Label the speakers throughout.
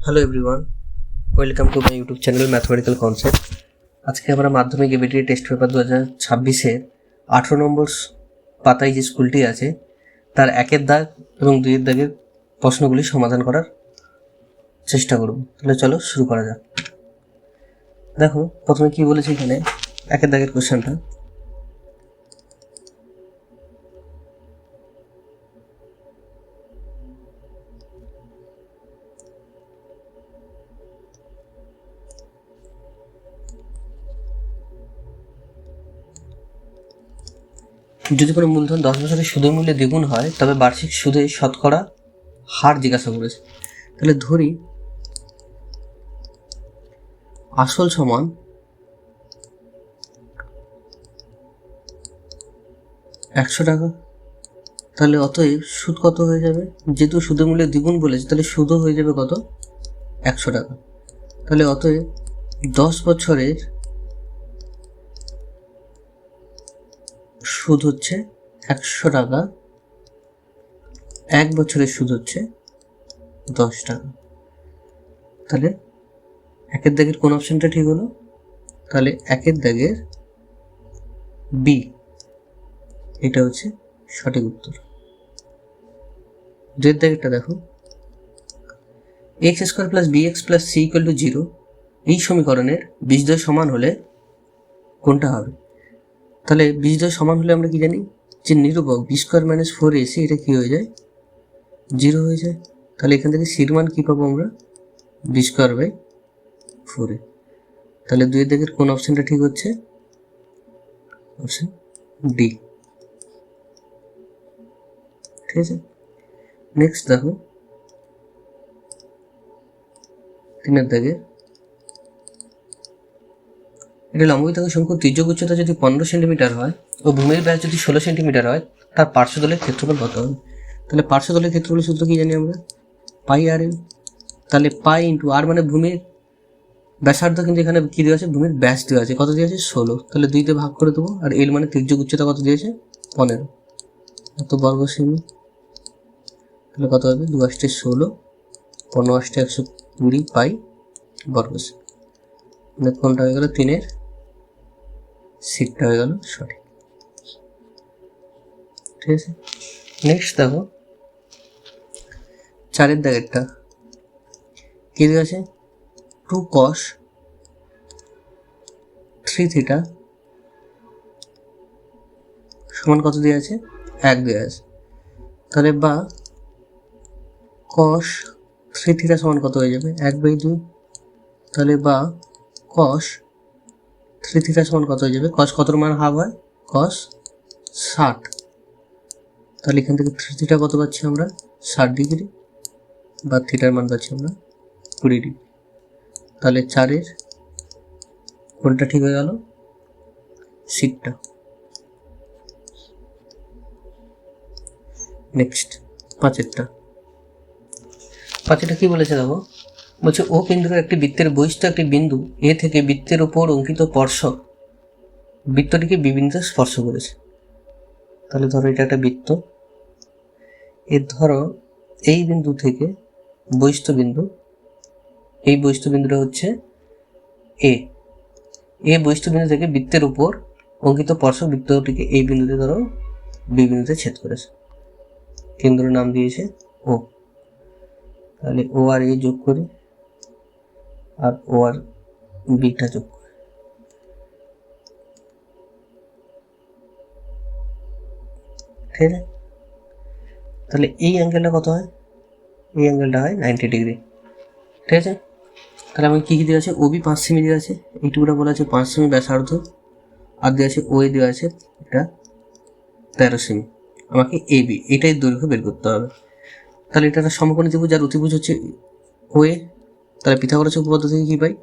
Speaker 1: Hello everyone, welcome to my YouTube channel mathematical concept. আজকে আমরা মাধ্যমিক এবিটি টেস্ট পেপার 2026-এর 18 নম্বর পাতায় যে স্কুলটি আছে তার 1-এর দাগ এবং 2-এর দাগের প্রশ্নগুলি সমাধান করার চেষ্টা করব। তাহলে চলো শুরু করা যাক। দেখো প্রথমে কি বলেছে এখানে 1-এর দাগের কোশ্চেনটা। যদি কোনো মূলধন 10 বছরের সুদের মূল্যে দ্বিগুণ হয় তবে বার্ষিক সুদের শতকরা হার জিজ্ঞাসা করেছে। তাহলে ধরি আসল সমান 100 টাকা, তাহলে অতএব সুদ কত হয়ে যাবে? যেহেতু সুদের মূল্যে দ্বিগুণ বলেছে তাহলে সুদও হয়ে যাবে কত? 100 টাকা। তাহলে অতএব 10 বছরের সুদ হচ্ছে 100 টাকা, 1 বছরের সুদ হচ্ছে 10 টাকা। তাহলে 1-এর দাগের কোন অপশনটা ঠিক হলো? তাহলে 1-এর দাগের বি, এটা হচ্ছে সঠিক উত্তর। 2-এর দাগেরটা দেখো, x² + bx + c = 0 এই সমীকরণের বীজদ্বয় সমান হলে কোনটা হবে? তাহলে বীজদ্বয় সমান হলে আমরা কি জানি যে নিরূপক b² - 4ac এটা কি হয়ে যায়? 0 হয়ে যায়। তাহলে এখান থেকে সির মান কি পাবো আমরা? b² / 4a। তাহলে 2-এর দাগের কোন অপশনটা ঠিক হচ্ছে? Option D. ঠিক আছে, নেক্সট দেখো 3-এর দাগে, এটা লম্ববৃত্তাকার শঙ্কুর তির্যক উচ্চতা যদি 15 সেন্টিমিটার হয় ও ভূমির ব্যাস যদি 16 সেন্টিমিটার হয় তার পার্শ্বতলের ক্ষেত্রফল কত হবে? তাহলে পার্শ্বতলের ক্ষেত্রফলের সূত্র কি জানি আমরা? পাই আর এল। তাহলে পাই ইন্টু আর মানে ভূমির ব্যাসার্ধ, কিন্তু এখানে কি দেওয়া আছে? ভূমির ব্যাস দেওয়া আছে। কত দিয়েছে? 16। তাহলে 2 তে ভাগ করে দেবো। আর এল মানে তির্যক উচ্চতা কত দিয়েছে? 15। এত বর্গ সেমি। তাহলে কত হবে? 2 × 8 = 16, 15 × 8 = 120 পাই বর্গ সেমি। মানে কোনটা হয়ে গেল? 3-এর সিটটা হয়ে গেল সঠিক। ঠিক আছে, নেক্সট দেখো 4-এর দাগেরটা কি দেওয়া আছে? 2 cos 3 থিটা সমান কত দেওয়া আছে? 1 দেওয়া আছে। তাহলে বা cos 3 থিটা সমান কত হয়ে যাবে? 1/2। তাহলে বা cos 3 থিটা সমান কত হয়ে যাবে? cos কতর মান হাফ হয়? cos 60। তাহলে এখান থেকে 3 থিটা কত পাচ্ছি আমরা? 60 ডিগ্রি, বা থিটার মান পাচ্ছি আমরা 20 ডিগ্রি। তাহলে 4-এর কোনটা ঠিক হয়ে গেল? সিটটা। নেক্সট 5-এরটা কি বলেছে দেখো, বলছে ও বিন্দুর একটি বৃত্তের বহিস্থ একটি বিন্দু এ থেকে বৃত্তের উপর অঙ্কিত স্পর্শক বৃত্তটিকে বি বিন্দুতে স্পর্শ করেছে। তাহলে ধরো এটা একটা বৃত্ত, এর ধরো এই বিন্দু থেকে বহিস্থ বিন্দু, এই বহিস্থ বিন্দুটা হচ্ছে এ বহিস্থ বিন্দু থেকে বৃত্তের উপর অঙ্কিত স্পর্শক বৃত্তটিকে এই বিন্দুতে ধরো বি বিন্দুতে ছেদ করেছে। কেন্দ্র নাম দিয়েছে ও। তাহলে ও আর এ যোগ করি, আর ও আর বিটা যোগ করি। ঠিক আছে, তাহলে এই অ্যাঙ্গেলটা কত হয়? এই অ্যাঙ্গেলটা হয় 90 ডিগ্রি। ঠিক আছে, তাহলে আমি কী কী দেওয়া আছে? ওবি 5 সেমি দেওয়া আছে, এইটুকুটা বলা আছে 5 সেমি ব্যাসার্ধ, আর দেওয়া আছে ওয়ে দেওয়া আছে এটা 13 সেমি। আমাকে এবি এটাই দৈর্ঘ্য বের করতে হবে। তাহলে এটা একটা সমকোণী ত্রিভুজ, আর অতিভুজ হচ্ছে ওয়ে। তাহলে পিথাগোরাসের উপপাদ্য থেকে কী পাই?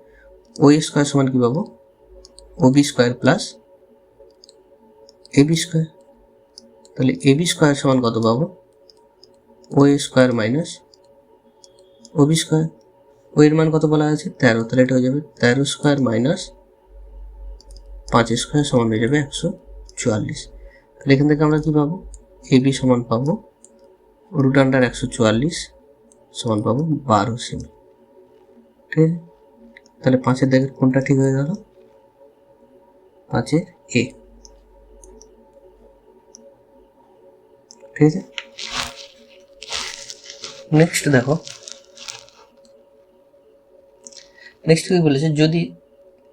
Speaker 1: ওএ স্কোয়ার সমান কী পাবো? OB square plus AB square. তাহলে এবি স্কোয়ার সমান কত পাবো? OA square minus OB square. O এর মান কত বলা আছে? 13। তাহলে এটা হয়ে যাবে 13 স্কোয়ার মাইনাস 5 স্কোয়ার সমান হয়ে যাবে 144। তাহলে এখান থেকে আমরা কী পাবো? এবি সমান পাবো √144 সমান পাবো 12 সেমি। ঠিক আছে, তাহলে 5-এর দাগের কোনটা ঠিক হয়ে গেল? 5-এর এ। ঠিক আছে, নেক্সট দেখো, নেক্সট কি বলেছে, যদি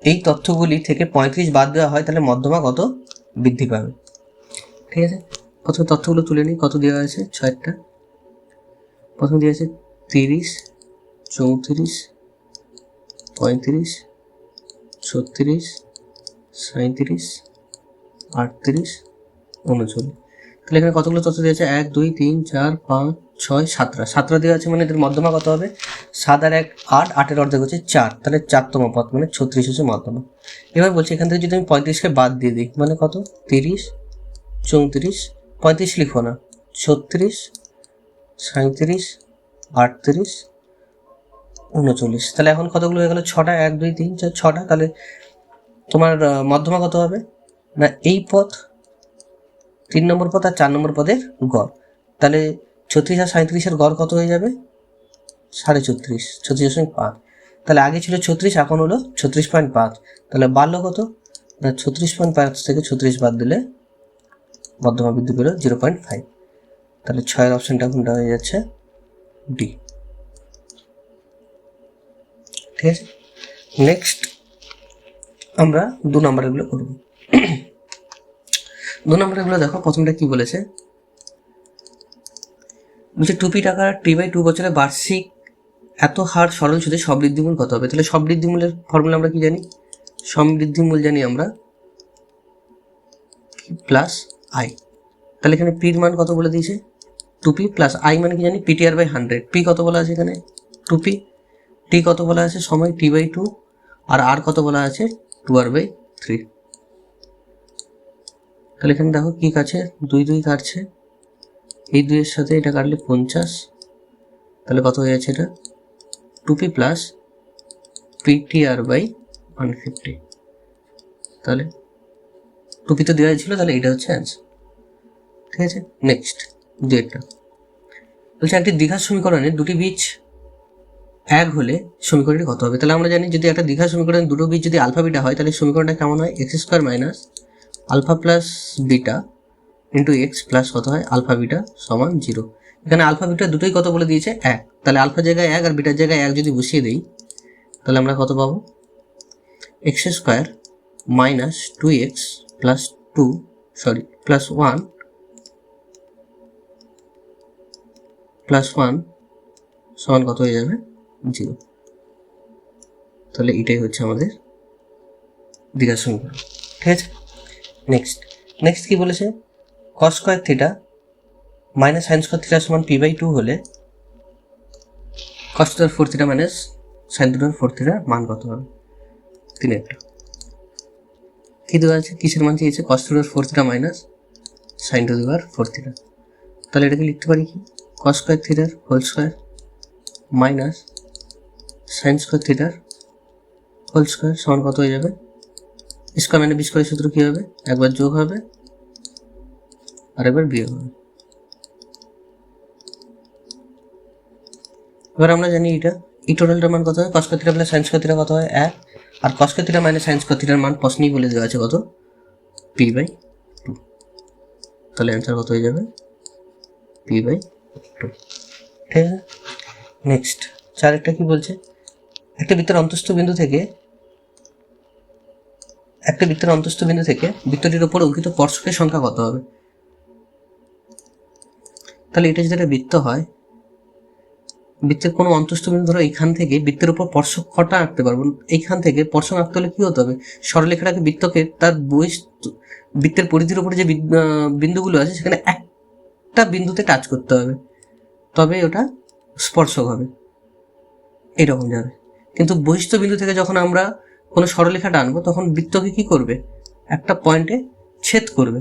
Speaker 1: এই তথ্যগুলি থেকে 35 বাদ দেওয়া হয় তাহলে মধ্যমা কত বৃদ্ধি পাবে। ঠিক আছে, প্রথমে তথ্যগুলো তুলে নিই। কত দেওয়া আছে? 6টা। প্রথমে দেওয়া আছে 30, 34, 35, 36, 37, 38, 39। তাহলে এখানে কতগুলো তথ্য দেওয়া আছে? 1, 2, 3, 4, 5, 6, 7টা দেওয়া আছে, মানে এদের মধ্যমা কত হবে? 7 আর 1 8, 8-এর অর্ধেক হচ্ছে 4, তাহলে 4তম পদ মানে 36 হচ্ছে মধ্যমা। এবার বলছি এখান থেকে যদি আমি 35কে বাদ দিয়ে দিই, মানে কত? 30, 34, 35 লিখো না, 36, 37, 38, 39। তাহলে এখন কতগুলো হয়ে গেল? 6টা, 1, 2, 3, 4, 6টা। তাহলে তোমার মধ্যমা কত হবে না? এই পদ, 3 নম্বর পদ আর 4 নম্বর পদের গড়। তাহলে 36 আর 37-এর গড় কত হয়ে যাবে? 34.5, 36.5। তাহলে আগে ছিল 36, এখন হলো 36.5। তাহলে বাড়লো কত না? 36.5 থেকে 36 বাদ দিলে মধ্যমা বৃদ্ধি পেল 0.5। তাহলে 6-এর অপশনটা কোনটা হয়ে যাচ্ছে? ডি। ঠিক আছে, নেক্সট আমরা 2 নম্বরেরগুলো করব। 2 নম্বরেরগুলো দেখো, প্রথমটা কি বলেছে? বলছে 2p টাকার t/2 বছরে বার্ষিক এত হার সরল সুদে সমৃদ্ধিমূল কত হবে? তাহলে সমৃদ্ধিমূলের ফর্মুলা আমরা কি জানি? সমৃদ্ধিমূল জানি আমরা প্লাস আই। তাহলে এখানে পির মান কত বলে দিয়েছে? 2p প্লাস আই মানে কি জানি? ptr/100। পি কত বলা আছে এখানে? 2p। টি কত বলা আছে? সময় t/2। আর আর কত বলা আছে? 2r/3। তাহলে এখানে দেখো কি কাছে? 2 2 কাটছে, এই 2-এর সাথে এটা কাটলে 50। তাহলে কত হয়ে যাচ্ছে? এটা 2p প্লাস ptr/150। তাহলে 2p তো দেওয়া ছিল, তাহলে এটা হচ্ছে অ্যান্সার। ঠিক আছে, নেক্সট 2টা বলছে একটি দ্বিঘাত সমীকরণে দুটি বীজ 1 হলে সমীকরণটি কত হবে? তাহলে আমরা জানি যদি একটা দ্বিঘাত সমীকরণে দুটো বীজ যদি আলফা বিটা হয় তাহলে সমীকরণটা কেমন হয়? x² minus alpha plus beta into x plus কত হয়? আলফা বিটা সমান 0। এখানে আলফা বিটা দুটোই কত বলে দিয়েছে? 1। তাহলে আলফা জায়গায় 1 আর বিটার জায়গায় 1 যদি বসিয়ে দিই তাহলে আমরা কত পাবো? x² minus 2x plus 1 plus 1 সমান কত হয়ে যাবে? 0। তাহলে এটাই হচ্ছে আমাদের দ্বিঘাত সমীকরণ। ঠিক আছে, নেক্সট কি বলেছে? cos square theta minus sine square theta সমান p/2 হলে cos to the power 4 theta minus sine to the power 4 থিটার মান কত হবে? 3-একটা কি দেওয়া আছে? কিসের মান চেয়েছে? cos to the power 4 theta minus sine to the power 4 theta. তাহলে এটাকে লিখতে পারি কি? cos স্কয়ার থিটার whole square minus sine square থিটার হোল স্কয়ার সমান কত হয়ে যাবে? স্কয়ার মানে বি স্কয়ারের সূত্র কি হবে? একবার যোগ হবে আর একবার বিয়োগ হবে। এবার আমরা জানি এটা এই টোটালটার মান কত হয়? cos square theta plus sign square theta কত হয়? 1। আর cos square theta minus sine square থিটার মান প্রশ্নেই বলে দেওয়া আছে কত? p/2। তাহলে অ্যান্সার কত হয়ে যাবে? p/2। ঠিক আছে, নেক্সট 4-একটা কি বলছে? একটা বৃত্তের অন্তস্থ বিন্দু থেকে বৃত্তটির উপর অঙ্কিত স্পর্শকের সংখ্যা কত হবে? তাহলে এটা যদি একটা বৃত্ত হয়, বৃত্তের কোনো অন্তস্থ বিন্দু ধরো এইখান থেকে বৃত্তের উপর স্পর্শক কটা আঁকতে পারবো? এইখান থেকে স্পর্শক আঁকতে হলে কি হতে হবে? সরলরেখাটাকে বৃত্তকে তার বৃত্তের পরিধির উপরে যে বিন্দুগুলো আছে সেখানে একটা বিন্দুতে টাচ করতে হবে, তবে ওটা স্পর্শক হবে, এরকম যাবে। কিন্তু বহিস্থ বিন্দু থেকে যখন আমরা কোনো সরলরেখাটা আনবো তখন বৃত্তকে কি করবে? একটা পয়েন্টে ছেদ করবে,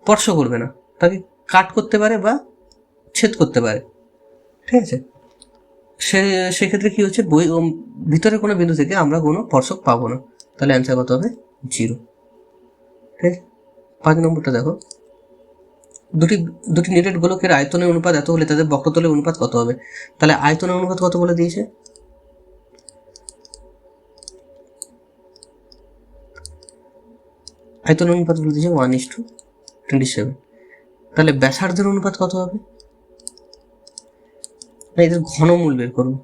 Speaker 1: স্পর্শ করবে না, তাকে কাট করতে পারে বা ছেদ করতে পারে। ঠিক আছে, সেক্ষেত্রে কি হচ্ছে? ভিতরে কোনো বিন্দু থেকে আমরা কোনো স্পর্শক পাবো না, তাহলে অ্যান্সার কত হবে? 0। ঠিক আছে, 5 নম্বরটা দেখো, দুটি নিরেট গোলকের আয়তনের অনুপাত এত হলে তাদের বক্রতলের অনুপাত কত হবে? তাহলে আয়তনের অনুপাত কত বলে দিয়েছে? আয়তন অনুপাত বলে দিয়েছে 1:27। তাহলে ব্যাসার্ধের অনুপাত কত হবে? না, এদের ঘনমূল বের করবো।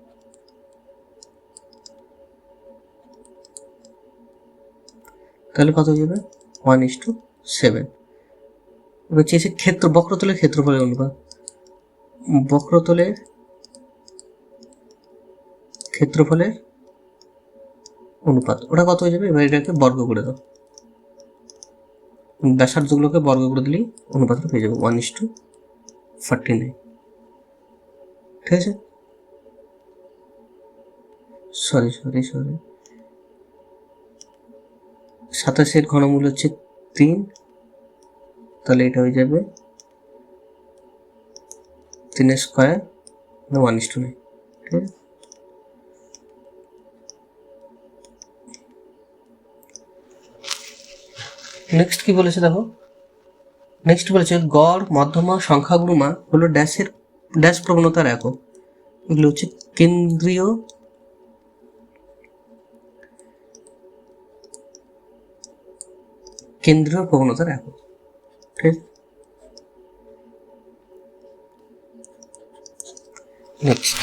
Speaker 1: তাহলে কত হয়ে যাবে? 1:7। এবার চেয়েছে বক্রতলের ক্ষেত্রফলের অনুপাত। বক্রতলের ক্ষেত্রফলের অনুপাত ওটা কত হয়ে যাবে? এবার এটাকে বর্গ করে দাও, ব্যাসার্ধগুলোকে বর্গ করে দিলেই অনুপাতটা পেয়ে যাবে 1:49। ঠিক আছে, সরি 27 ঘনমূল হচ্ছে 3, তাহলে এটা হয়ে যাবে 3 স্কোয়ার 1:9। ঠিক আছে, নেক্সট কি বলেছে দেখো, নেক্সট বলেছে গড়, মধ্যমা, সংখ্যাগুরুমা হলো ড্যাশ প্রবণতার একক। এগুলো হচ্ছে কেন্দ্রীয় প্রবণতার একক। ঠিক আছে, নেক্সট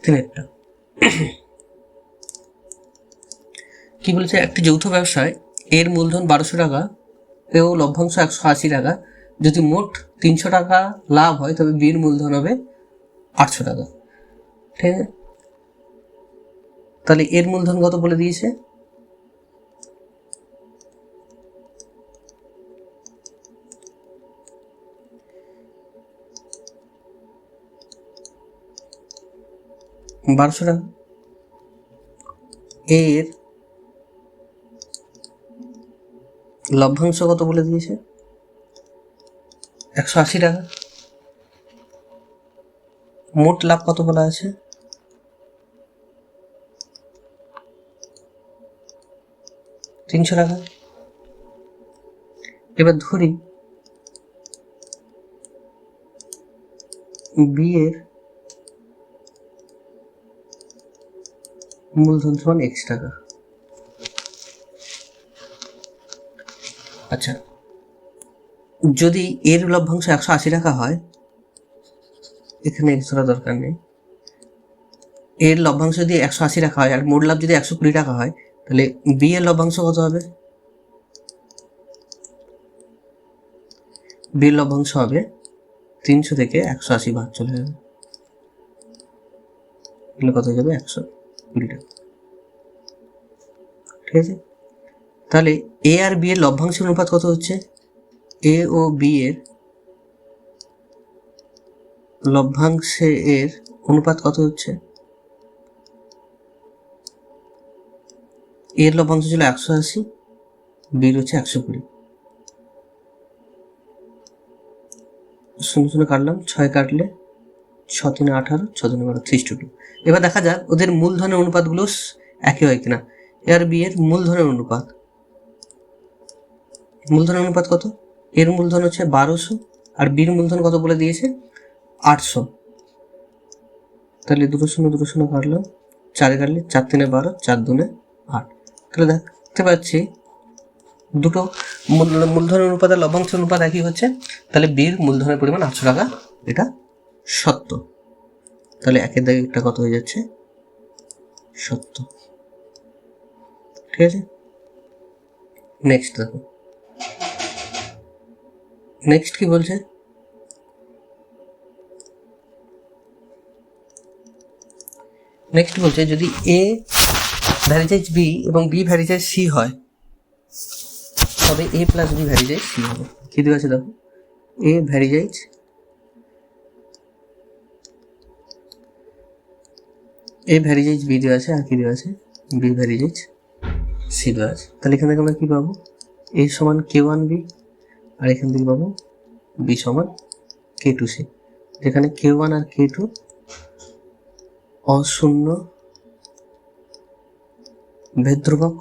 Speaker 1: তিনেরটা কি বলেছে, একটি যৌথ ব্যবসায় এর মূলধন 1200 টাকা ও লভ্যাংশ 180 টাকা। যদি মোট 300 টাকা লাভ হয় তবে বির মূলধন হবে 800 টাকা। ঠিক আছে, তাহলে এর মূলধন কত বলে দিয়েছে? $1200 টাকা। এর লভ্যাংশ কত বলে দিয়েছে? 180 টাকা। মোট লাভ কত বলা আছে? 300 টাকা। এবার ধরি বি এর মূলধন সমান x টাকা। আচ্ছা, যদি এর লভ্যাংশ 180 টাকা হয়, এখানে x ধরা দরকার নেই, এর লভ্যাংশ যদি 180 টাকা হয় আর মোট লাভ যদি 120 টাকা হয়, তাহলে বি এর লভ্যাংশ কত হবে? বি এর লভ্যাংশ হবে 300 থেকে 180 ভাগ চলে যাবে, তাহলে কত হয়ে যাবে? 120 টাকা। ঠিক আছে, তাহলে এ আর বি এর লভ্যাংশের অনুপাত কত হচ্ছে? এ ও বি এর লভ্যাংশের অনুপাত কত হচ্ছে? এর লভ্যাংশ ছিল 180, বির হচ্ছে 120। 0 কাটলাম, 6 কাটলে 6 3 18, 6 2 12, 3:2। এবার দেখা যাক ওদের মূলধনের অনুপাতগুলো একই হয় কিনা। এ আর বি এর মূলধনের অনুপাত কত? এর মূলধন হচ্ছে 1200 আর বির মূলধন কত বলে দিয়েছে? 800। তাহলে 2 0 কাটলাম, 4 কাটলে 4 3 12, 4 2 8। তাহলে দেখতে পাচ্ছি দুটো মূলধনের অনুপাত আর লভ্যাংশের অনুপাত একই হচ্ছে। তাহলে বির মূলধনের পরিমাণ 800 টাকা, এটা সত্য। তাহলে একের দাগে একটা কত হয়ে যাচ্ছে? সত্য। ঠিক আছে, নেক্সট দেখো, নেক্সট কি বলছে, নেক্সট বলছে যদি এ ভ্যারিজাইজ বি এবং বি ভ্যারিজাইজ সি হয় তবে এ প্লাস বি ভ্যারিজাইজ সি হবে। কি দেওয়া আছে দেখো, এ ভ্যারিজাইজ বি দেওয়া আছে, আর কি দেওয়া আছে? বি ভ্যারিজাইজ সি দেওয়া আছে। তাহলে এখান থেকে আমরা কি পাবো? এ সমান k1b, আর এখান থেকে পাবো বি সমান k2c, যেখানে k1 আর k2 অশূন্য ভেদ ধ্রুবক।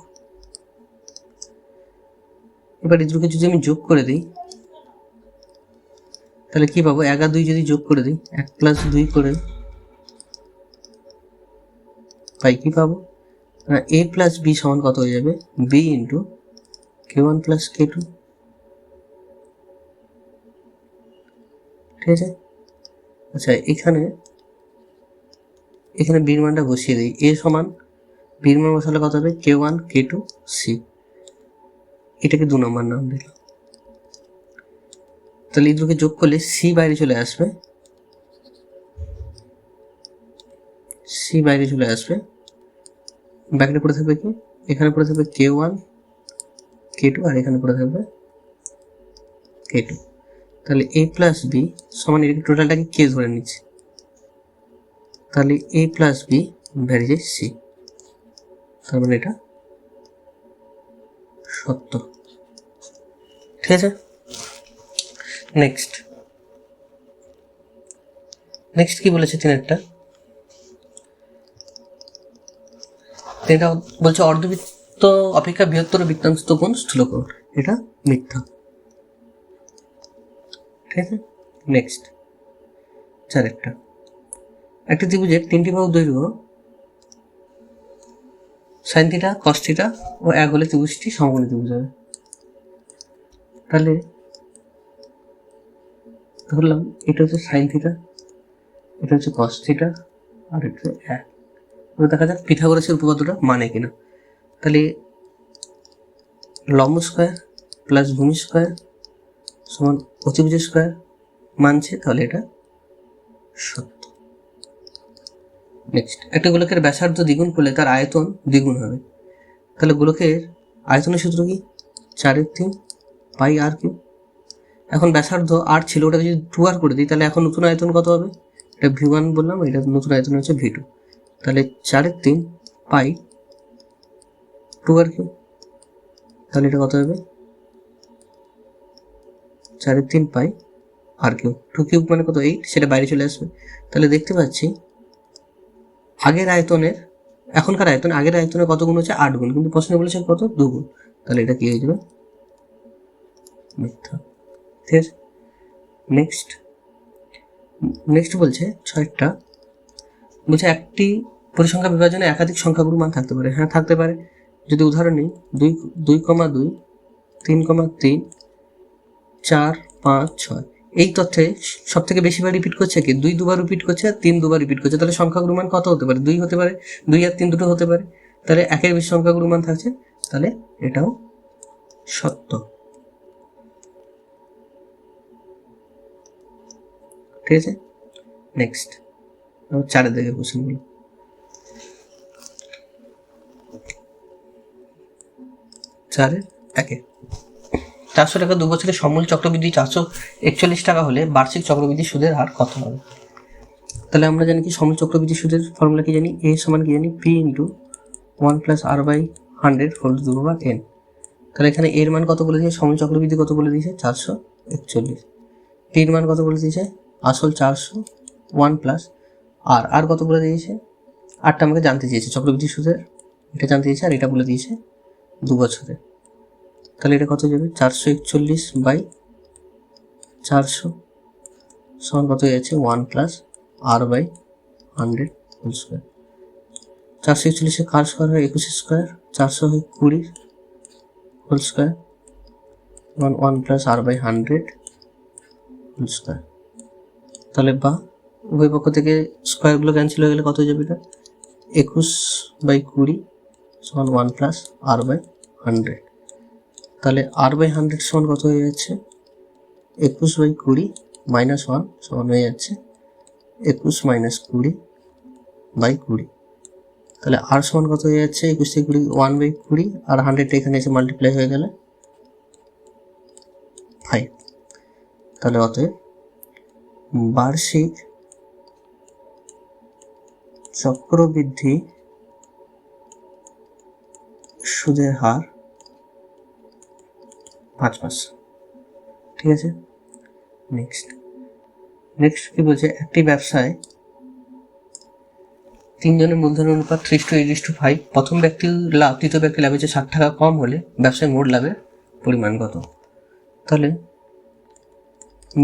Speaker 1: এবার এই দুটোকে যদি আমি যোগ করে দিই তাহলে কি পাবো? 1 আর 2 যদি যোগ করে দিই, 1 + 2 করে পাই কি পাবো? এ প্লাস বি সমান কত হয়ে যাবে, B into Q1 plus Q2। ঠিক আছে। আচ্ছা, এখানে বির মানটা বসিয়ে দিই। এ সমান বির মান বসালে কত হবে, K1 K2 C। এটাকে 2 নম্বর নাম দিলাম। তাহলে এই দুটোকে যোগ করলে সি বাইরে চলে আসবে, ব্যাকেটে পড়ে থাকবে কি, এখানে পড়ে থাকবে K1 K2 আর এখানে পড়ে থাকবে K2। তাহলে এ প্লাস বি সমান, এর টোটালটাকে কে ধরে নিচ্ছি, তাহলে এ প্লাস বি বেরিয়ে যায় সি। তার মানে এটা সত্য। ঠিক আছে। নেক্সট কি বলেছে তিনেরটা, এটা বলছে অর্ধবৃত্ত অপেক্ষা বৃহত্তর বৃত্তাংশ কোণ স্থূলকোণ, এটা মিথ্যা। ঠিক আছে। নেক্সট চারেরটা, একটা ত্রিভুজের 3টি বাহু দৈর্ঘ্য সাইন থিটা কস থিটা ও 1 হলে ত্রিভুজটি সমকোণী ত্রিভুজ হবে। তাহলে ধরলাম এটা হচ্ছে সাইন থিটা, এটা হচ্ছে কস থিটা আর এটা হচ্ছে 1। দেখা যাক পিথাগোরাসের উপপাদ্যটা মানে কিনা। তাহলে লম্ব স্কয়ার প্লাস ভূমি স্কয়ার সমান অতিভুজ স্কয়ার মানছে, তাহলে এটা সত্য। নেক্সট, একটা গোলকের ব্যাসার্ধ দ্বিগুণ করলে তার আয়তন দ্বিগুণ হবে। তাহলে গোলকের আয়তনের সূত্র কি, 4/3 পাই আর কিউ। এখন ব্যাসার্ধ আর ছিল, ওটাকে যদি 2r করে দিই তাহলে এখন নতুন আয়তন কত হবে, এটা V1 বললাম, এটা নতুন আয়তন হচ্ছে V2। তাহলে 4/3 পাই 2r কিউ, তাহলে এটা কত হবে, 4/3 পাই আর কিউ। 2 কিউব মানে কত, 8, সেটা বাইরে চলে আসবে। তাহলে দেখতে পাচ্ছি আগের আয়তনের এখনকার আয়তন আগের আয়তনের কত গুণ হচ্ছে, 8 গুণ, কিন্তু প্রশ্নে বলেছে কত, 2 গুণ। তাহলে এটা কি হয়ে যাবে, মিথ্যা। ঠিক আছে। নেক্সট বলছে 6টা, বলছে একটি পরিসংখ্যা বিভাজনে একাধিক সংখ্যাগুরু মান থাকতে পারে। হ্যাঁ, থাকতে পারে। যদি উদাহরণ নিই, 2,2, 3,3, 4, 5, 6। এই তথ্যে সব থেকে বেশিবার রিপিট করছে কি, 2 দুবার রিপিট করছে আর 3 দুবার রিপিট করছে। তাহলে সংখ্যাগুরু মান কত হতে পারে, 2 হতে পারে, 2 আর 3 দুটো হতে পারে। তাহলে একের বেশি সংখ্যাগুরু মান থাকছে, তাহলে এটাও সত্য। ঠিক আছে। নেক্সট 4 দিকে কোশ্চেনগুলো, 4-1 400 টাকা 2 বছরের সমূল চক্রবৃদ্ধি 441 টাকা হলে বার্ষিক চক্রবৃদ্ধি সুদের হার কত হবে। তাহলে আমরা জানি কি, সমূল চক্রবৃদ্ধি সুদের ফর্মুলা কি জানি, এ সমান কি জানি, P into 1 + r/100 whole to the power n। তাহলে এখানে এর মান কত বলে দিয়েছে, সমূল চক্রবৃদ্ধি কত বলে দিয়েছে, 441। টির মান কত বলে দিয়েছে, আসল 400, 1 প্লাস আর কত বলে দিয়েছে, আরটা আমাকে জানতে চেয়েছে, চক্রবৃদ্ধি সুদের এটা জানতে চেয়েছে, আর এটা বলে দিয়েছে 2 বছরে। তাহলে এটা কত যাবে, 441/400 সমান কত হয়ে যাচ্ছে, 1 প্লাস r/100 হোল স্কোয়ার। 441 কার স্কোয়ার হয় 21 স্কোয়ার, 400 হয় 20 whole square, 1 plus r/100 whole square. তাহলে বা উভয় পক্ষ থেকে স্কোয়ারগুলো ক্যান্সেল হয়ে গেলে কত হয়ে যাবে, এটা 21/20 সমান 1 প্লাস r/100। তাহলে r/100 সমান কত হয়ে যাচ্ছে, 21/20 মাইনাস 1 সমান হয়ে যাচ্ছে 21 - 20/20। তাহলে আর সমান কত হয়ে যাচ্ছে, 21 থেকে 20 1/20, আর 100 এখানে এসে মাল্টিপ্লাই হয়ে গেলে 5। তাহলে অতএব বার্ষিক চক্রবৃদ্ধি সুদের হার 5%। ঠিক আছে। নেক্সট কি বলছে, একটি ব্যবসায় 3 জনের মূলধন অনুপাত 3:8:5, প্রথম ব্যক্তির লাভ তৃতীয় ব্যক্তির লাভের চেয়ে 60 টাকা কম হলে ব্যবসায় মোট লাভের পরিমাণ কত। তাহলে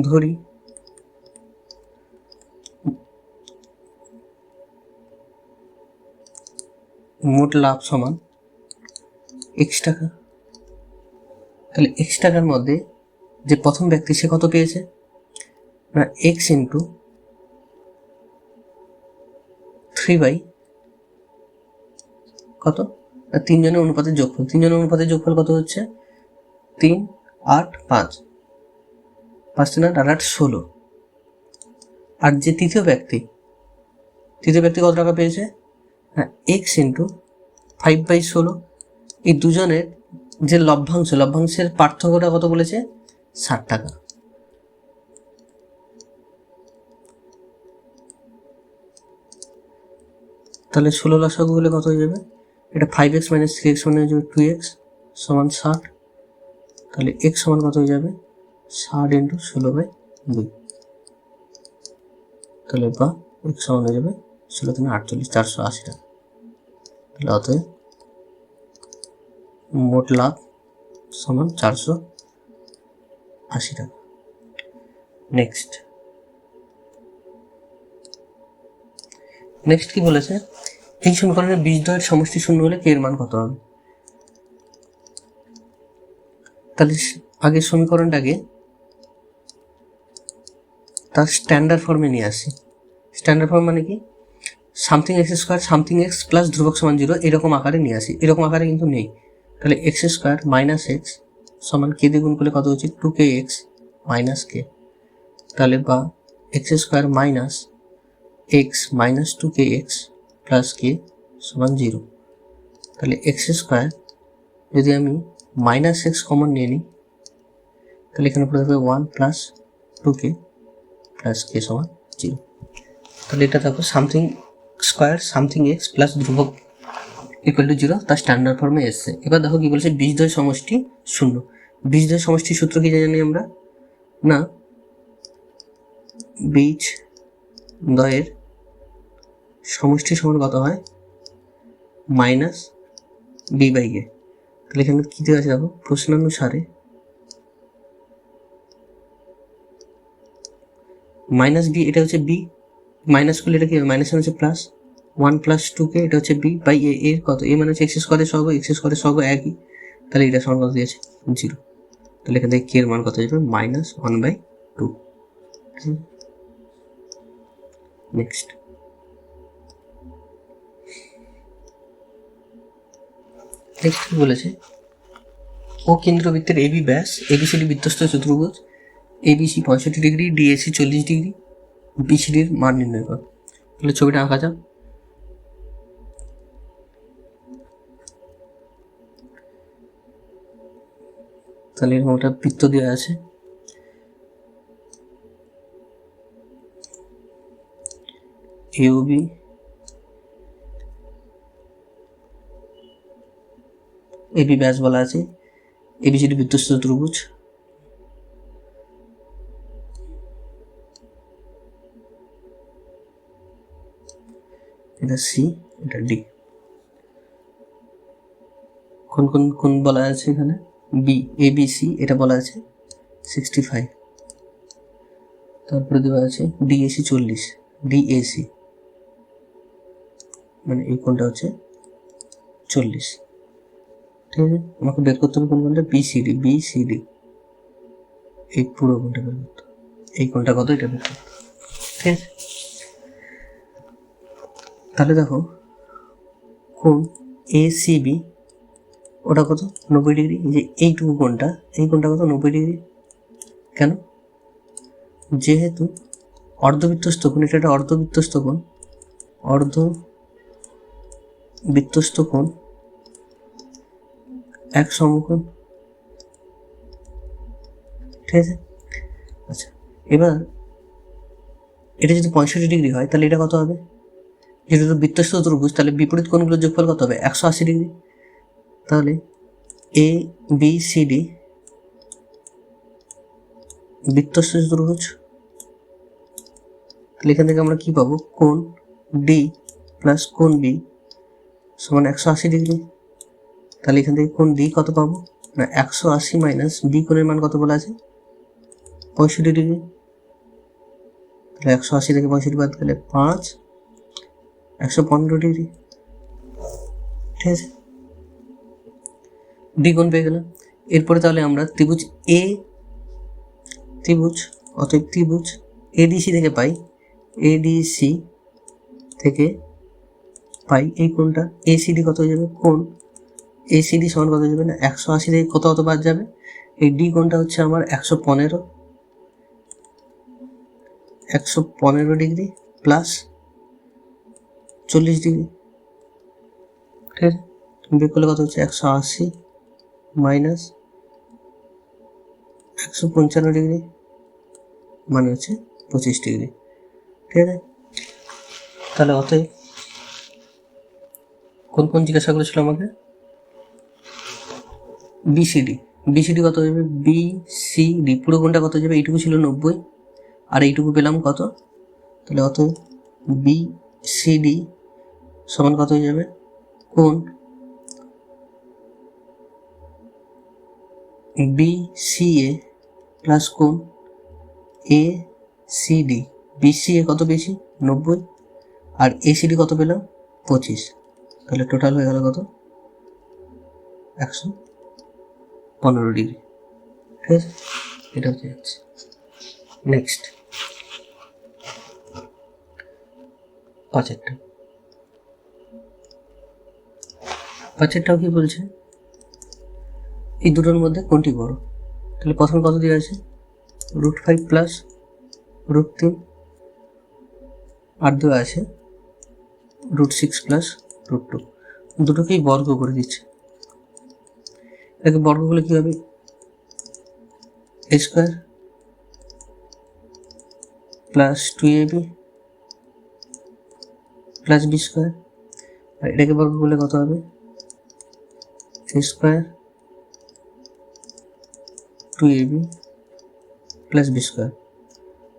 Speaker 1: ধরি মোট লাভ সমান এক্স টাকা। তাহলে এক্স টাকার মধ্যে যে প্রথম ব্যক্তি সে কত পেয়েছে না এক্স ইন্টু 3 কত না 3 জনের অনুপাতের যোগফল। 3 জনের অনুপাতের যোগফল কত হচ্ছে 3, 8, 5, 5 3 8 8 16। আর যে তৃতীয় ব্যক্তি কত টাকা পেয়েছে হ্যাঁ এক্স ইন্টু 5/16। এই দুজনের যে লভ্যাংশের পার্থক্যটা কত বলেছে 60 টাকা। তাহলে 16 লসাগু হলে কত হয়ে যাবে এটা 5x - 3x মানে হয়ে যাবে 2x সমান 60। তাহলে x সমান কত হয়ে যাবে 60 × 16/2। তাহলে বা x সমান হয়ে যাবে 16 × 3 = 48, 480 টাকা। তাহলে অতএব মোট লাভ সমান 480 টাকা। নেক্সট কি বলেছে এই সমীকরণের বীজদ্বয়ের সমষ্টি শূন্য হলে কে এর মান কত হবে। তাহলে আগে সমীকরণটাকে তার স্ট্যান্ডার্ড ফর্মে নিয়ে আসি। স্ট্যান্ডার্ড ফর্ম মানে কি something x square something x plus ধ্রুবক সমান 0 এরকম আকারে নিয়ে আসি। এরকম আকারে কিন্তু নেই। তাহলে x² - x সমান কে দিয়ে গুণ করলে কত হচ্ছে 2kx - k। তাহলে বা x² - x - 2kx plus k সমান 0। তাহলে x² যদি আমি -x কমন নিয়ে নিই তাহলে এখানে পড়ে যাবে 1 + 2k প্লাস k সমান 0। তাহলে এটা দেখো something square something x plus ধ্রুবক ইকুয়াল টু 0 তার স্ট্যান্ডার্ড ফর্মে এসছে। এবার দেখো কি বলছে বীজদ্বয় সমষ্টি শূন্য। বীজদ্বয় সমষ্টির সূত্র কি জানি আমরা না বীজদ্বয়ের সমষ্টি সমান কত হয় -b/a। তাহলে এখানে কি দেওয়া আছে দেখো প্রশ্নানুসারে -b এটা হচ্ছে b মাইনাস করলে এটা কি মাইনাস হচ্ছে প্লাস 1 + 2k এটা হচ্ছে b/a এর কত a মানে হচ্ছে x² সহগ x² সহগ একই। তাহলে এটা সমান কত দিয়েছে 0। তাহলে এখান থেকে k এর মান কত আসবে -1/2। নেক্সট কি বলেছে ও কেন্দ্রবৃত্তের এবি ব্যাস এবিসিডি বৃত্তস্থ চতুর্ভুজ এবিসি 65 ডিগ্রি ডিএসি 40 ডিগ্রি বিসিডির মান নির্ণয় কর। তাহলে ছবিটা আঁকা যাক। তাহলে এরকম একটা বৃত্ত দেওয়া আছে এওবি এবি ব্যাস বলা আছে এবিসিডি বৃত্তস্থ চতুর্ভুজ এটা সি এটা ডি। কোন বলা আছে এখানে বি এবিসি এটা বলা আছে 65। তারপরে দেওয়া আছে ডিএসি 40 ডিএসি মানে এই কোনটা হচ্ছে 40। ঠিক আছে আমাকে বের করতে হবে কোনটা বিসিডি এই পুরো কোনটা বের করতে এই কোনটা কত এটা বের করতে। ঠিক আছে তাহলে দেখো কোন এসিবি ওটা কত 90 ডিগ্রি। যে এইটুকু কোনটা এই কোনটা কত 90 ডিগ্রি। কেন যেহেতু অর্ধবৃত্তস্থ কোণ এটা একটা অর্ধবৃত্তস্থ কোণ এক সমকোণ। ঠিক আছে আচ্ছা এবার এটা যদি 65 ডিগ্রি হয় তাহলে এটা কত হবে যেহেতু বৃত্তস্থ চতুর্ভুজ তাহলে বিপরীত কোণগুলোর যোগফল কত হবে 180 ডিগ্রি। তাহলে এ বি সি ডি বৃত্তস্থ চতুর্ভুজ। তাহলে এখান থেকে আমরা কি পাবো কোণ ডি প্লাস কোণ বি সমান 180 ডিগ্রি। তাহলে এখান থেকে কোণ ডি কত পাবো না 180 মাইনাস বি কোণের মান কত বলা আছে 65 ডিগ্রি। তাহলে 180 থেকে 65 বাদ গেলে 5 115 ডিগ্রি। ঠিক আছে, ডি কোণ পেয়ে গেলাম। এরপরে তাহলে আমরা ত্রিভুজ অতএব ত্রিভুজ এডিসি থেকে পাই, এডিসি থেকে পাই এই কোণটা এসিডি কত হয়ে যাবে, কোণ এসিডি সমান কত হয়ে যাবে না 180 থেকে কত বাদ যাবে, এই ডি কোণটা হচ্ছে আমার 115 ডিগ্রি প্লাস 40 ডিগ্রি। ঠিক আছে, বিয়োগ করলে কত হচ্ছে 180 মাইনাস 155 ডিগ্রি মানে হচ্ছে 25 ডিগ্রি। ঠিক আছে, তাহলে অতএব কোন জিজ্ঞাসা করেছিল আমাকে, বিসিডি কত হয়ে যাবে, বিসিডি পুরো কোণটা কত হয়ে যাবে, এইটুকু ছিল 90 আর এইটুকু পেলাম কত, তাহলে অতএব বিসিডি সমান কত হয়ে যাবে, কোণ বিসিএ প্লাস কোণ এসিডি, বিসিএ কত বেশি 90 আর এসিডি কত পেলাম 25, তাহলে টোটাল হয়ে গেল কত 115 ডিগ্রি। ঠিক আছে, এটা হচ্ছে নেক্সট পাঁচেরটাও কি বলছে, এই দুটোর মধ্যে কোনটি বড়, তাহলে প্রথমে কত দেওয়া আছে √5 প্লাস √3 আর দেওয়া আছে √6 প্লাস √2, দুটোকেই বর্গ করে দিচ্ছে। এটাকে বর্গ করলে কি হবে, a square plus 2ab plus b square, আর এটাকে বর্গ করলে কত হবে a square 2ab plus b square,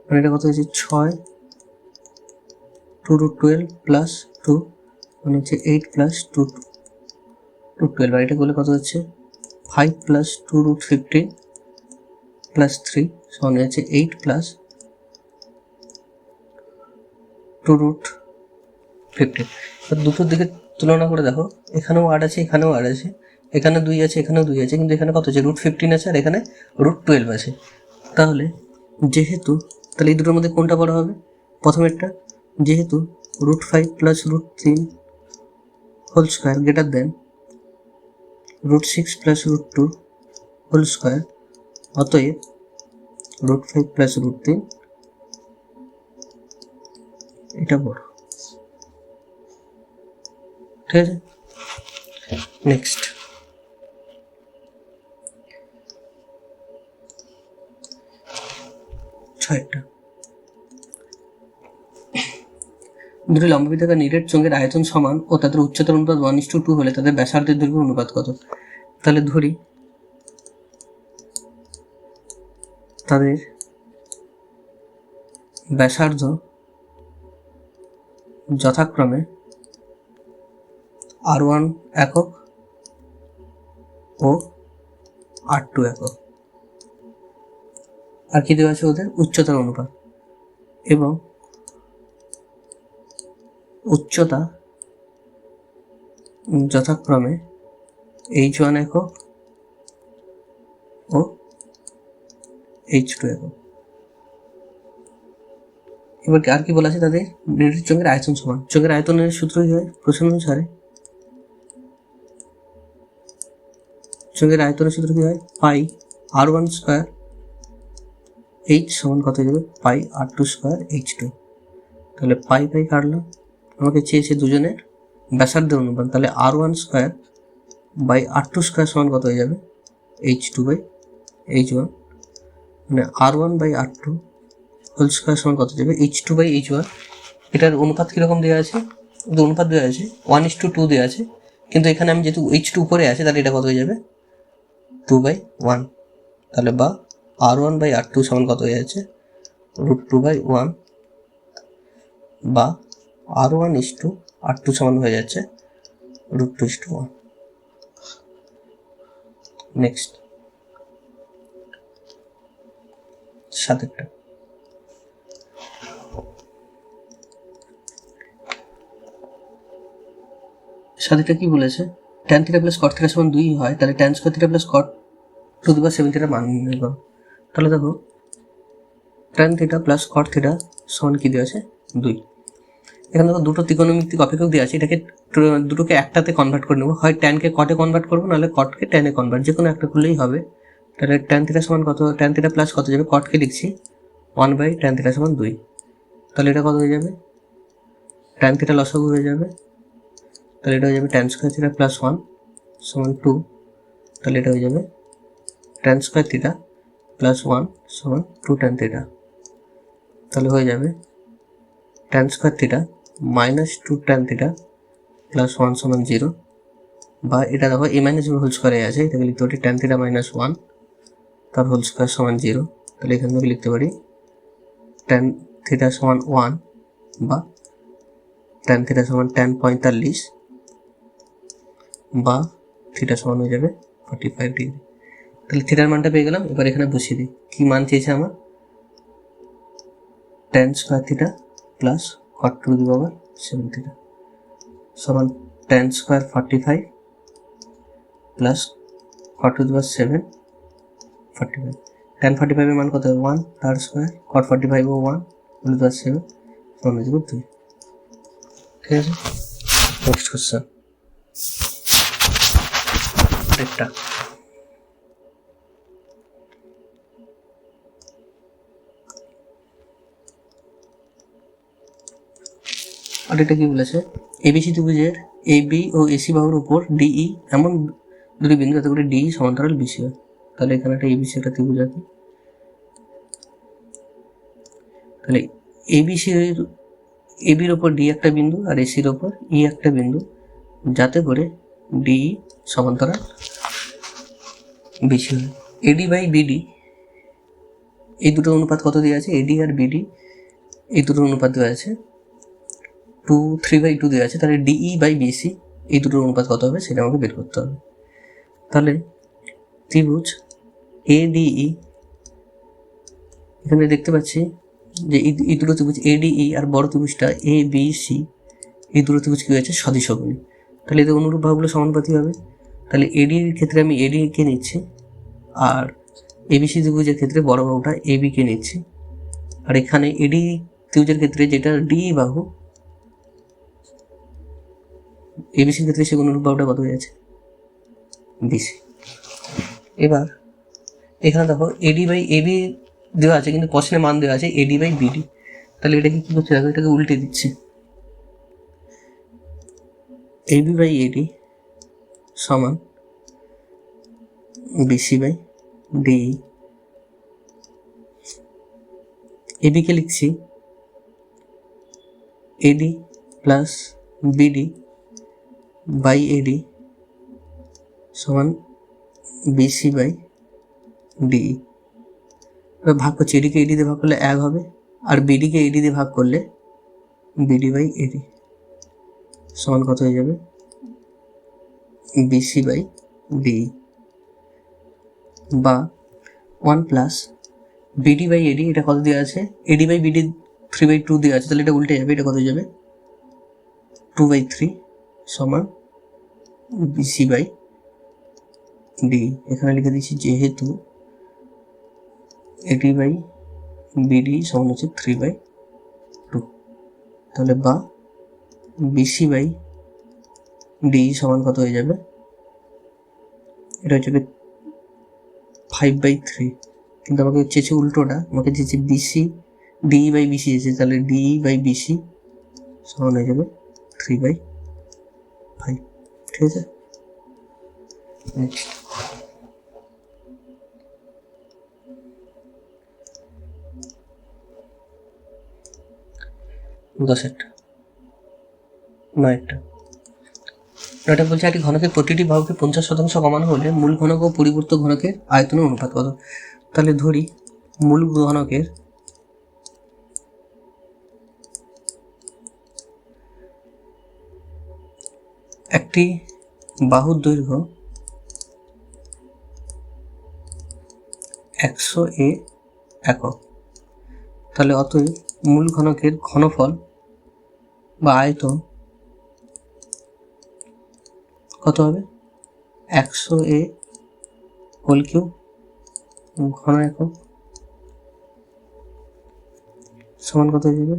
Speaker 1: মানে এটা কত হচ্ছে 6 2√12 প্লাস 2 মানে হচ্ছে 8 প্লাস 2√12, আর এটা করলে কত হচ্ছে 5 প্লাস 2√15 প্লাস 3 সমান হচ্ছে 8 প্লাস 2√15। দুটোর দিকে তুলনা করে দেখো, এখানেও 8 আছে এখানেও 8 আছে, এখানে 2 আছে এখানেও 2 আছে, কিন্তু এখানে কত আছে √15 আছে আর এখানে √12 আছে। তাহলে তাহলে এই দুটোর মধ্যে কোনটা বড় হবে, প্রথমেরটা, যেহেতু √5 plus √3 whole square greater than √6 plus √2 whole square, অতএব √5 প্লাস √3 এটা বড়। ঠিক আছে, নেক্সট ছয়টা, দুটি লম্ববৃত্তাকার নিরেট চোঙের আয়তন সমান ও তাদের উচ্চতার অনুপাত 1:2 হলে তাদের ব্যাসার্ধের দৈর্ঘ্যের অনুপাত কত। তাহলে ধরি তাদের ব্যাসার্ধ যথাক্রমে R1 একক ও R2 একক, আর কি দেওয়া আছে ওদের উচ্চতার অনুপাত, এবং উচ্চতা যথাক্রমে H1 একক ও H2 একক। এবার আর কি বলা আছে, তাদের নিরেট চোঙের আয়তন সমান, চোঙের আয়তনের সূত্র কি হয়, প্রশ্ন অনুসারে চোঙের আয়তনের সূত্র কি হয়, পাই R1 স্কোয়ার H সমান কত হয়ে যাবে পাই R2 স্কোয়ার H2। তাহলে পাই কাটলাম, আমাকে চেয়েছে দুজনের ব্যাসার্ধের অনুপাত, তাহলে R1 square by R2 square সমান কত হয়ে যাবে H2 বাই H1, মানে R1 by R2 whole square সমান কত যাবে H2 বাই H1। এটার অনুপাত কীরকম দেওয়া আছে, অনুপাত দেওয়া আছে 1:2 দেওয়া আছে, কিন্তু এখানে আমি যেহেতু H2 উপরে আছে তাহলে এটা কত হয়ে যাবে 2/1, তাহলে বা R1 বাই R2 সমান কত হয়ে যাচ্ছে √2/1, বা R1:R2 সমান হয়ে যাচ্ছে √2:1। নেক্সট 7টা, সাথেটা কি বলেছে, tan theta plus cot theta সমান 2 হয়, তাহলে tan square theta plus cot two the power 7 theta মান নির্ণয় করো। তাহলে দেখো tan theta plus cot theta সমান কি দেওয়া আছে 2। এখানে দেখো দুটো ত্রিকোণমিতিক অপেক্ষক দেওয়া আছে, এটাকে দুটোকে একটাতে কনভার্ট করে নেবো, হয় tan কে cot এ কনভার্ট করবো, নাহলে cot কে tan এ কনভার্ট, যে কোনো একটা করলেই হবে। তাহলে tan থিটা সমান কত, tan থিটা প্লাস কত যাবে, cot কে লিখছি 1/tan থিটা সমান 2, তাহলে এটা কত হয়ে যাবে, tan থিটা লসাগু হয়ে যাবে, তাহলে এটা হয়ে যাবে tan স্কয়ার থিটা প্লাস 1 সমান 2, তাহলে এটা হয়ে যাবে tan স্কয়ার থিটা প্লাস 1 সমান 2 tan থিটা, তাহলে হয়ে যাবে tan square theta minus 2 tan theta plus 1 সমান 0, বা এটা দেখো a মাইনাস b হোল স্কয়ারে আছে, এটাকে লিখতে পারি tan থিটা মাইনাস 1 তার হোল স্কয়ার সমান 0, তাহলে এখান থেকে লিখতে পারি tan থিটা সমান 1 বা tan থিটা সমান tan 45 বা থিটা সমান হয়ে যাবে 45 ডিগ্রি। তাহলে থিটার মানটা পেয়ে গেলাম। এবার এখানে বসিয়ে দিই, কি মান চেয়েছে আমার, tan square theta plus cot two the power 7 theta সমান tan square 45 plus cot two the power 7 45। tan 45 এর মান কত হবে 1, তার স্কয়ার cot 45 ও 1 টু দি পাওয়ার 7 সমান হয়ে যাবে 2। ঠিক আছে, নেক্সট কোশ্চেন এটা। আর এটা কি বলেছে, এবিসি ত্রিভুজের এবি ও এসি বাহুর উপর ডিই এমন দুটি বিন্দু যাতে করে ডিই সমান্তরাল বিসি হয়। তাহলে এখানে একটা এবিসি একটা ত্রিভুজ আছে, তাহলে এবির ওপর ডি একটা বিন্দু আর এসির ওপর ই একটা বিন্দু, যাতে করে ডিই সমান্তরাল বিসি হয়। এডি বাই বিডি এই দুটো অনুপাত কত দেওয়া আছে, এডি আর বিডি এই দুটো অনুপাত দেওয়া আছে 3/2 দেওয়া আছে, তাহলে ডিই বাই বিসি এই দুটোর অনুপাত কত হবে সেটা আমাকে বের করতে হবে। তাহলে ত্রিভুজ এডিই, এখানে দেখতে পাচ্ছি যে এই দুটো ত্রিভুজ এডিই আর বড় ত্রিভুজটা এ বি সি, এই দুটো ত্রিভুজ কি হয়েছে সদিশগুণী, তাহলে এদের অনুরূপ বাহুগুলো সমানুপাতি হবে। তাহলে এডির ক্ষেত্রে আমি এডি কে নিচ্ছি, আর এবিসি ত্রিভুজের ক্ষেত্রে বড় বাহুটা এবি কে নিচ্ছি, আর এখানে এডি ত্রিভুজের ক্ষেত্রে যেটা ডি বাহু এবিসির ক্ষেত্রে সে অনুরূপ বাহুটা কত হয়ে আছে বিসি। এবার এখানে দেখো এডি বাই এবি দেওয়া আছে, কিন্তু কোশ্চেনে মান দেওয়া আছে এডি বাই বিডি, তাহলে এটাকে কি করছে দেখো, এটাকে উল্টে দিচ্ছে, এবি বাই এডি সমান বিসি বাই ডিই। এবিকে লিখছি AD plus BD by AD সমান বিসি বাই ডিই। এবার ভাগ করছি, এডিকে এডি দিয়ে ভাগ করলে 1 হবে, আর বিডিকে এডি দিয়ে ভাগ করলে বিডি বাই এডি সমান কত হয়ে যাবে বিসি বাই ডিই, বা 1 প্লাস বিডি বাই এডি, এটা কত দেওয়া আছে, এডি বাই বিডি 3/2 দেওয়া আছে, তাহলে এটা উল্টে যাবে, এটা কত হয়ে যাবে 2/3 সমান বিসি বাই ডি। এখানে লিখে দিচ্ছি যেহেতু এডি বাই বিডি সমান হচ্ছে 3/2, তাহলে বা বিসি বাই ডি সমান কত হয়ে যাবে, এটা হচ্ছে 5/3, কিন্তু আমাকে চেয়েছে উল্টোটা, আমাকে চেয়েছে বিসি ডিই বাই বিসি চেয়েছে, তাহলে ডিই বাই বিসি সমান হয়ে যাবে 3/5। ঠিক আছে, নেক্সট এটা বলছে একটি ঘনকের প্রতিটি বাহুকে 50% কমানো হলে মূল ঘনক ও পরিবর্ত ঘনকের আয়তনের অনুপাত কত। তাহলে ধরি মূল ঘনকের একটি বাহুর দৈর্ঘ্য 100 একক, তাহলে অতএব মূল ঘনকের ঘনফল বা আয়তন কত হবে 100a হোল কিউব ঘন একক সমান কত হয়ে যাবে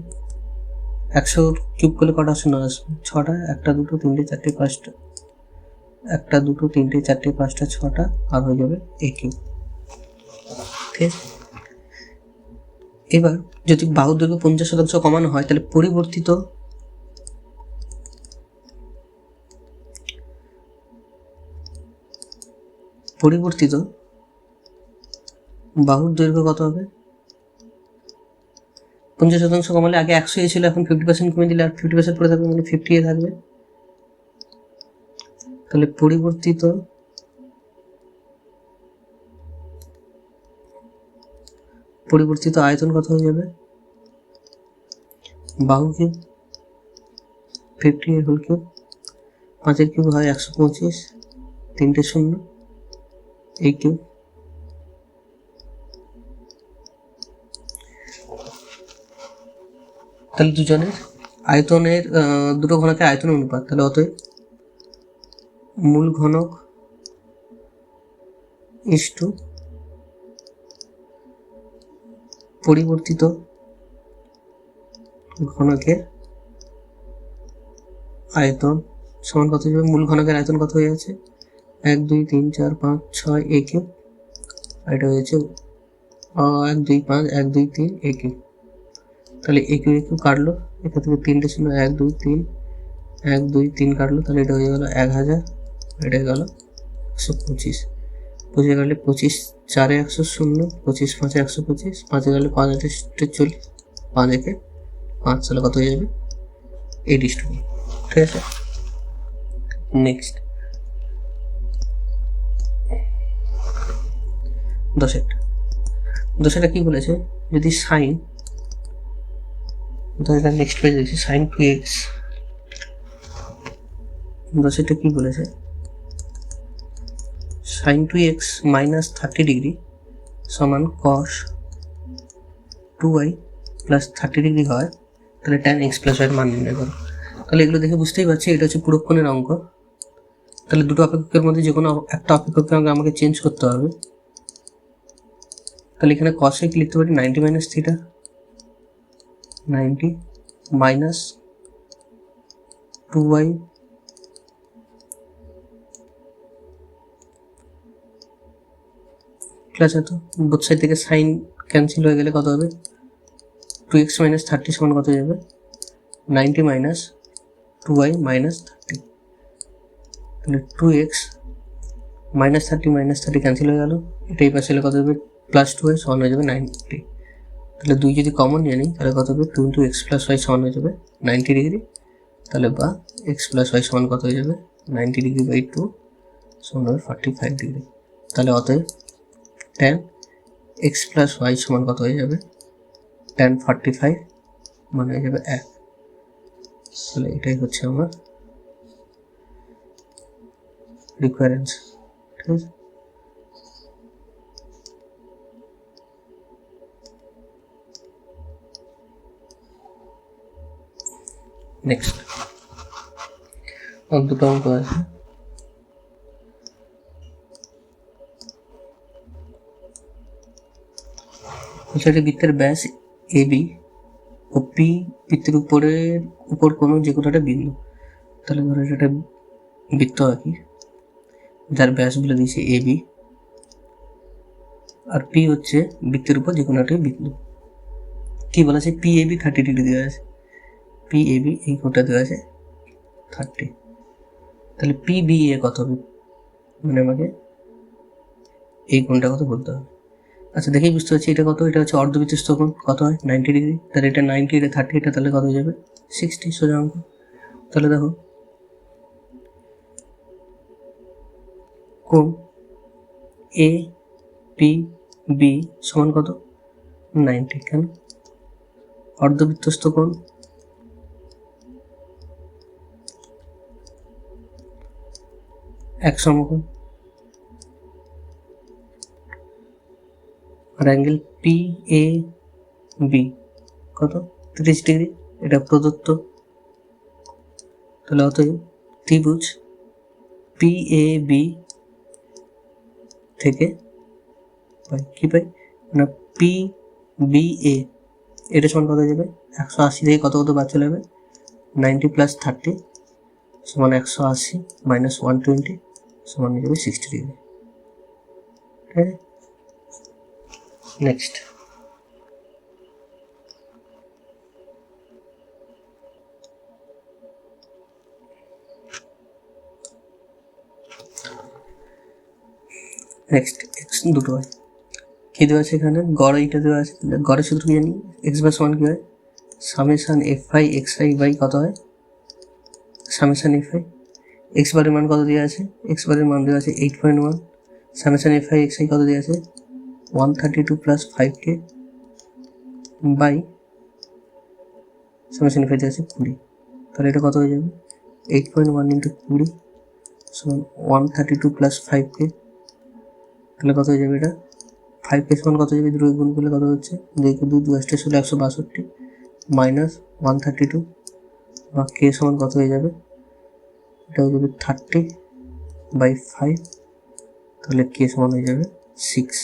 Speaker 1: 100 কিউব করলে কটা শূন্য আসবে 6টা 1টা 2টো 3টে 4টে 5টা 1টা 2টো 3টে 4টে 5টা 6টা আর হয়ে যাবে a কিউব। ঠিক আছে, এবার যদি বাহুর দৈর্ঘ্য 50% কমানো হয় তাহলে পরিবর্তিত বাহুর দৈর্ঘ্য কত হবে 50% কমালে আগে 100 ছিল, এখন 50% কমে দিলে আর 50% পড়ে থাকবে, মানে 50 থাকবে। তাহলে পরিবর্তিত আয়তন কত হয়ে যাবে বাহু কিউব 50 এর হোল কিউব 5 এর কিউব হয় 125 3টে শূন্য a কিউব। তাহলে দুজনের আয়তনের দুটো ঘনকের আয়তন অনুপাত, তাহলে অতএব মূল ঘনক ইস্টু পরিবর্তিত ঘনকের আয়তন সমান কত যাবে মূল ঘনকের আয়তন কত হয়ে আছে 1 2 3 4 5 6 a কিউব, আর এটা হয়েছে 1 2 5 1 2 3 a কিউব। তাহলে a কিউব কাটলো, এখান থেকে 3টে ছিল 1 2 3 1 2 3 কাটলো, তাহলে এটা হয়ে গেল 1000, এটা গেল 125 বুঝে গেলে 25 4 100 25 5 125 5 গেলে 5 40 5 একে 5 তাহলে কত হয়ে যাবে 8:1। ঠিক আছে, নেক্সট 10টা কি বলেছে, যদি সাইন নেক্সট পেজ দেখছি সাইন 2x 10টা কি বলেছে সাইন 2x মাইনাস 30 সমান cos 2y প্লাস 30 হয়, তাহলে tan x প্লাস y এর মান নির্ণয় করো। তাহলে এগুলো দেখে বুঝতেই পারছি এটা হচ্ছে পুরক্ষণের অঙ্ক। তাহলে দুটো অপেক্ষকের মধ্যে যে কোনো একটা অপেক্ষককে আমাকে চেঞ্জ করতে হবে। তাহলে এখানে cos কি লিখতে পারি 90 minus theta 90 minus 2y plus এত বোথ সাইড থেকে সাইন ক্যান্সেল হয়ে গেলে কত হবে 2x মাইনাস 30 সমান কত হয়ে যাবে 90 মাইনাস 2y মাইনাস 30, তাহলে 2x মাইনাস 30 ক্যান্সেল হয়ে গেল, এটাই পাশে হলে কত হবে প্লাস 2y সমান হয়ে যাবে 90। তাহলে 2 যদি কমন নিয়ে নিই তাহলে কত হবে 2 × x প্লাস y সমান হয়ে যাবে 90°, তাহলে বা x প্লাস y সমান কত হয়ে যাবে 90°/2 সমান হবে 45°। তাহলে অতএব tan x প্লাস y সমান কত হয়ে যাবে tan 45 মানে হয়ে যাবে 1। তাহলে এটাই হচ্ছে আমার রিকোয়ারেন্স। ঠিক আছে, নেক্সট দুটো অঙ্ক আছে। সেটি বৃত্তের ব্যাস AB ও P বৃত্তের উপর কোনো যে কোনো একটা বিন্দু। তাহলে ধরো এটা বৃত্ত আঁকি যার ব্যাস বলে দিয়েছে AB আর P হচ্ছে বৃত্তের উপর যে কোনো একটা বিন্দু। কি বলা আছে PAB 30° দেওয়া আছে, PAB এই কোণটা দেওয়া আছে 30, তাহলে PBA কত হবে মানে আমাকে এই কোণটা কত বলতে হবে। আচ্ছা দেখেই বুঝতে পারছি এটা কত, এটা হচ্ছে অর্ধবৃত্তস্থ কোণ কত হয় 90°, তাহলে এটা 90 এটা 30 এটা তাহলে কত হয়ে যাবে 60 সোজা অঙ্ক। তাহলে দেখো কোণ APB সমান কত 90, কেন অর্ধবৃত্তস্থ কোণ এক সমকোণ আর অ্যাঙ্গেল PAB কত 30°, এটা প্রদত্ত। তাহলে অতএব ত্রিভুজ পি এ বি থেকে পাই কী পাই না পি বি এ, এটা সমান কত হয়ে যাবে 180 থেকে কত বাদ চলে যাবে 90 + 30 সমান 180 - 120 সমান হয়ে যাবে 60 ডিগ্রি। ঠিক আছে, নেক্সট এক্স দুটো হয়, কী দেওয়া আছে এখানে গড়, এইটা দেওয়া আছে, গড়ের সূত্র কি জানি এক্স বার সমান কী হয় summation f i x i by কত হয় সামেশান এফ আই, এক্স বারের মান কত দেওয়া আছে, এক্স বারের মান দেওয়া আছে 8.1, summation f i x I কত দেওয়া আছে 132 + 5k by summation f I দেওয়া আছে 20, তাহলে এটা কত হয়ে যাবে 8.1 × 20 সমান 132 + 5k, তাহলে কত হয়ে যাবে এটা 5k সমান কত যাবে, দুটো গুণ করলে কত হচ্ছে 2 × 2 = 162 মাইনাস 132 বা k সমান কত হয়ে যাবে, এটা হয়ে যাবে 30/5, তাহলে k সমান হয়ে যাবে 6।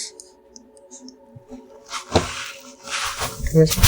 Speaker 1: ঠিক আছে।